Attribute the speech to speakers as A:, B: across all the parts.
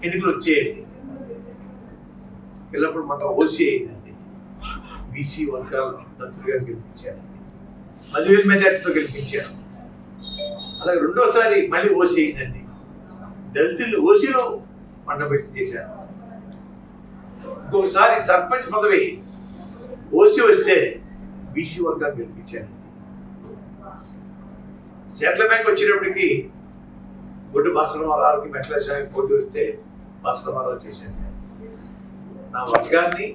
A: ఎన్నికలు వచ్చేయండి. వెళ్ళినప్పుడు మన ఓసీ అయిందండి. బీసీ వర్గాలు దత్తులు గారు గెలిపించారండి, 10,000 మెజార్టీతో గెలిపించారు. అలాగే రెండోసారి మళ్ళీ ఓసీ అయిందండి, దళితులు ఓసీలో మండపెట్టి చేశారు. ఇంకొకసారి సర్పంచ్ పదవి ఓసీ వస్తే బీసీ వర్గాలు గెలిపించారండి. సెంట్రల్ బ్యాంక్ వచ్చేటప్పటికి బొడ్డు భాస్కరరావుకి మెట్లేశానికి పోటీ వస్తే భాస్కరరావు చేశాను. నా వర్గాన్ని,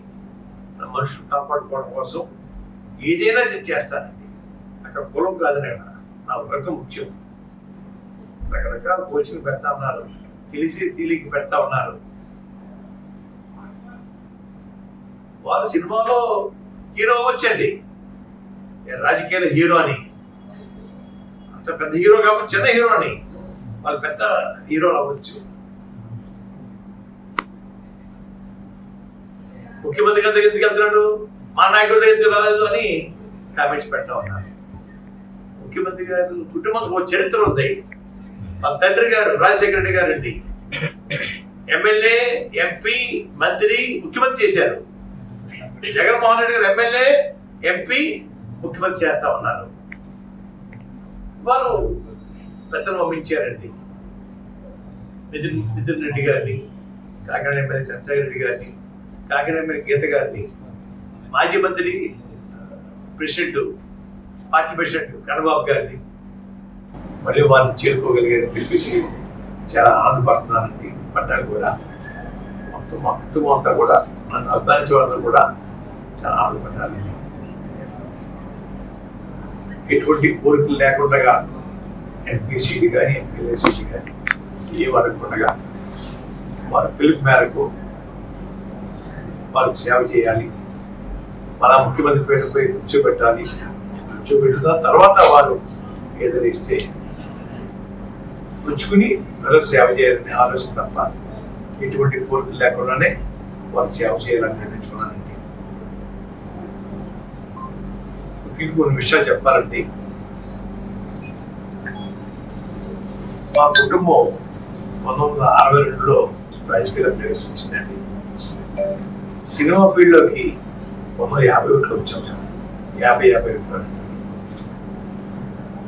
A: నా మనుషులు కాపాడుకోవడం కోసం ఏదైనా చేస్తానండి. అక్కడ కులం కాదని, నా వర్గం ముఖ్యం. రకరకాల కోచింగ్ పెడతా ఉన్నారు, తెలియకి పెడతా ఉన్నారు. వారు సినిమాలో హీరో అవ్వచ్చండి, రాజకీయాల హీరో అని. అంత పెద్ద హీరో కాబట్టి చిన్న హీరో అని, వాళ్ళు పెద్ద హీరోలు అవ్వచ్చు. ముఖ్యమంత్రి గారి దగ్గరికి వెళ్తున్నాడు, మా నాయకుడి దగ్గరికి రాలేదు అని కామెంట్స్ పెడతా ఉన్నారు. ముఖ్యమంత్రి గారు కుటుంబానికి ఒక చరిత్ర ఉంది. వాళ్ళ తండ్రి గారు రాజశేఖర రెడ్డి గారు అండి ఎమ్మెల్యే, ఎంపీ, మంత్రి, ముఖ్యమంత్రి చేశారు. జగన్మోహన్ రెడ్డి గారు ఎమ్మెల్యే, ఎంపీ, ముఖ్యమంత్రి చేస్తా ఉన్నారు. వారు పెద్దలు పంపించారండి. మిథున్ రెడ్డి గారిని, కాకినాడ ఎమ్మెల్యే చంద్రశేఖర రెడ్డి గారిని, కాకినాడ ఎమ్మెల్యే గీత గారిని, మాజీ మంత్రి ప్రెసిడెంట్, పార్టీ ప్రెసిడెంట్ కన్నబాబు గారిని మళ్ళీ వారిని చేరుకోగలిగారని చెప్పేసి చాలా ఆనందపడుతున్నానండి. పడ్డారు కూడా మొత్తం మా కుటుంబం అంతా కూడా, నన్ను అభిమానించే వాళ్ళందరూ కూడా చాలా ఆనందపడ్డారండి. ఎటువంటి కోరికలు లేకుండా ఎంపీ సీటు కానీ, ఎంపీఎల్ఏ సీటు కానీ ఏ అడగకుండా వారి పిలుపు మేరకు వారికి సేవ చేయాలి. మన ముఖ్యమంత్రి పేరుపై కూర్చోబెట్టాలి. కూర్చోబెట్టిన తర్వాత వారు ఏదైనా ఇస్తే పుచ్చుకుని ప్రజలు సేవ చేయాలనే ఆలోచన తప్ప ఎటువంటి కోరికలు లేకుండానే వారు సేవ చేయాలని నిర్ణయించుకున్నానండి. కొన్ని విషయాలు చెప్పాలండి. మా కుటుంబం 1962లో రాజకీయాల్లో ప్రవేశించిందండి. సినిమా ఫీల్డ్లోకి 1951లో వచ్చాం. 51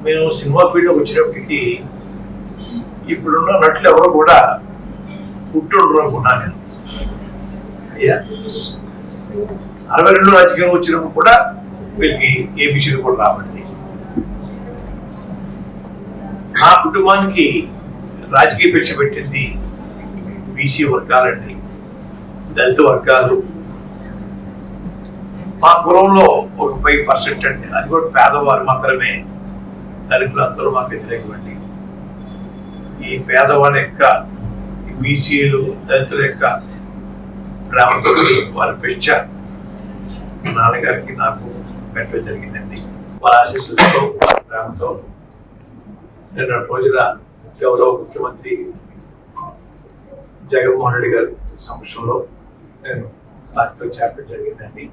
A: మేము సినిమా ఫీల్డ్లోకి వచ్చినప్పటికీ ఇప్పుడున్న నటులు ఎవరో కూడా పుట్టుండ్రు అనుకున్నాను నేను. 62లో రాజకీయం వచ్చినప్పుడు కూడా వీళ్ళకి ఏ విషయం కూడా రావండి. నా కుటుంబానికి రాజకీయ పిచ్చ పెట్టింది బీసీ వర్గాలండి, దళిత వర్గాలు. మా కులంలో ఒక 5% అండి, అది కూడా పేదవారు మాత్రమే. దళితులు అందరూ మాకు వ్యతిరేకమండి. ఈ పేదవాళ్ళ యొక్క బీసీలు, దళితుల యొక్క ప్రేమతో వారు పెంచారు. నాన్నగారికి నాకు పెట్టడం జరిగిందండి. వాళ్ళ ఆశీస్సులతో, ప్రేమతో నిన్న రోజున గౌరవ ముఖ్యమంత్రి జగన్మోహన్ రెడ్డి గారి సమక్షంలో నేను పార్టీలో చేరడం జరిగిందండి.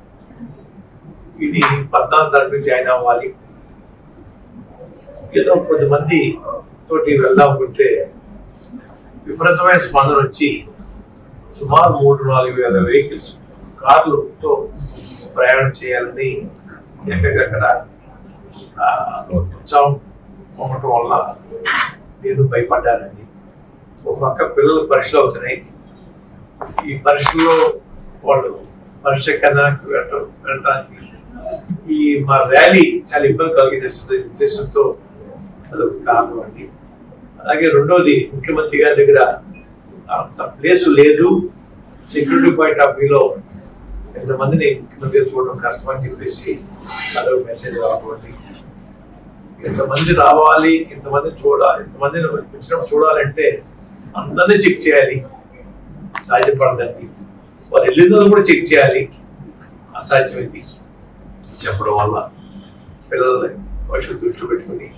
A: ఇది 14 తారీఖు జాయిన్ అవ్వాలి. ఏదో కొద్దిమంది తోటి వెళ్దామనుకుంటే విపరీతమైన స్పందన వచ్చి సుమారు 3-4 వేల వెహికల్స్, కార్లతో ప్రయాణం చేయాలని ఎక్కడికక్కడ ఉత్సాహం ఉండటం వల్ల నేను భయపడ్డానండి. ఒక పక్క పిల్లలు పరీక్షలు అవుతున్నాయి. ఈ పరీక్షల్లో వాళ్ళు పరీక్ష కేంద్రానికి వెళ్ళడానికి ఈ మా ర్యాలీ చాలా ఇబ్బంది కలిగేస్తుంది ఉద్దేశంతో అదొక కారణం అండి. అలాగే రెండోది, ముఖ్యమంత్రి గారి దగ్గర అంత ప్లేసు లేదు. సెక్యూరిటీ పాయింట్ ఆఫ్ వ్యూలో ఎంతమందిని ముఖ్యమంత్రి చూడడం కష్టమని చెప్పేసి అదొక మెసేజ్ రావాలి. ఎంతమంది రావాలి, ఎంతమంది చూడాలి, ఎంతమందిని వచ్చినప్పుడు చూడాలంటే అందరినీ చెక్ చేయాలి, సాధ్యపడదండి. వారు వెళ్ళిందో కూడా చెక్ చేయాలి, అసాధ్యమైంది. చెప్పడం వల్ల పిల్లల భవిష్యత్తు దృష్టిలో పెట్టుకుని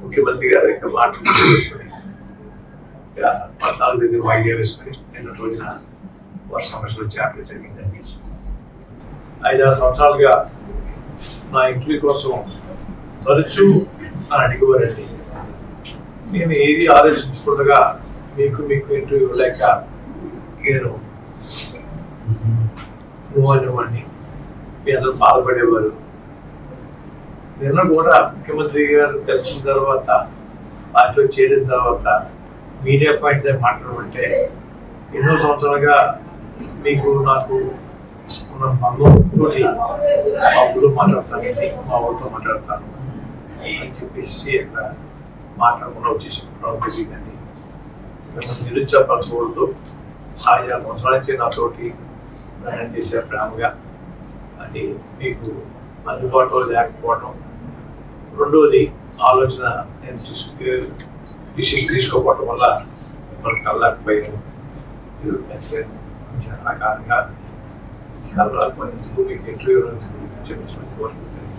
A: ముఖ్యమంత్రి గారి యొక్క మాటలు దృష్టిలో పెట్టుకుని 14 దగ్గర వాయిదా వేసుకుని నిన్న రోజున వారి సమస్యలు చేపట్టడం జరిగిందండి. 5-6 సంవత్సరాలుగా నా ఇంటర్వ్యూ కోసం తరచూ అని అడిగేవారండి. నేను ఏది ఆలోచించుకుండగా మీకు ఇంటర్వ్యూ లేక నేను నువ్వు అనేవాడిని, మీ అందరూ బాధపడేవారు. నిన్న కూడా ముఖ్యమంత్రి గారు కలిసిన తర్వాత, పార్టీలో చేరిన తర్వాత మీడియా పాయింట్ దగ్గర మాట్లాడమంటే ఎన్నో సంవత్సరాలుగా మీకు నాకు ఉన్న బంధంతో మా ఊళ్ళో మాట్లాడతానండి, మా ఊరితో మాట్లాడతాను అని చెప్పేసి అక్కడ మాట్లాడకుండా వచ్చేసాను. తెలియదండి, మిమ్మల్ని నిరుత్సాహపరచకూడదు. 5 సంవత్సరాల నుంచి నాతోటి ప్రయాణం చేశారు ప్రేమగా అని మీకు అందుబాటులో లేకపోవడం. రెండోది ఆలోచన నేను డిసిషన్ తీసుకోకపోవడం వల్ల మనం కలలేకపోయాను. మీరు చాలా కారణంగా కలలేకపోయినందుకు మీకు ఇంటర్వ్యూ చెప్పించడానికి కోరుకుంటాను.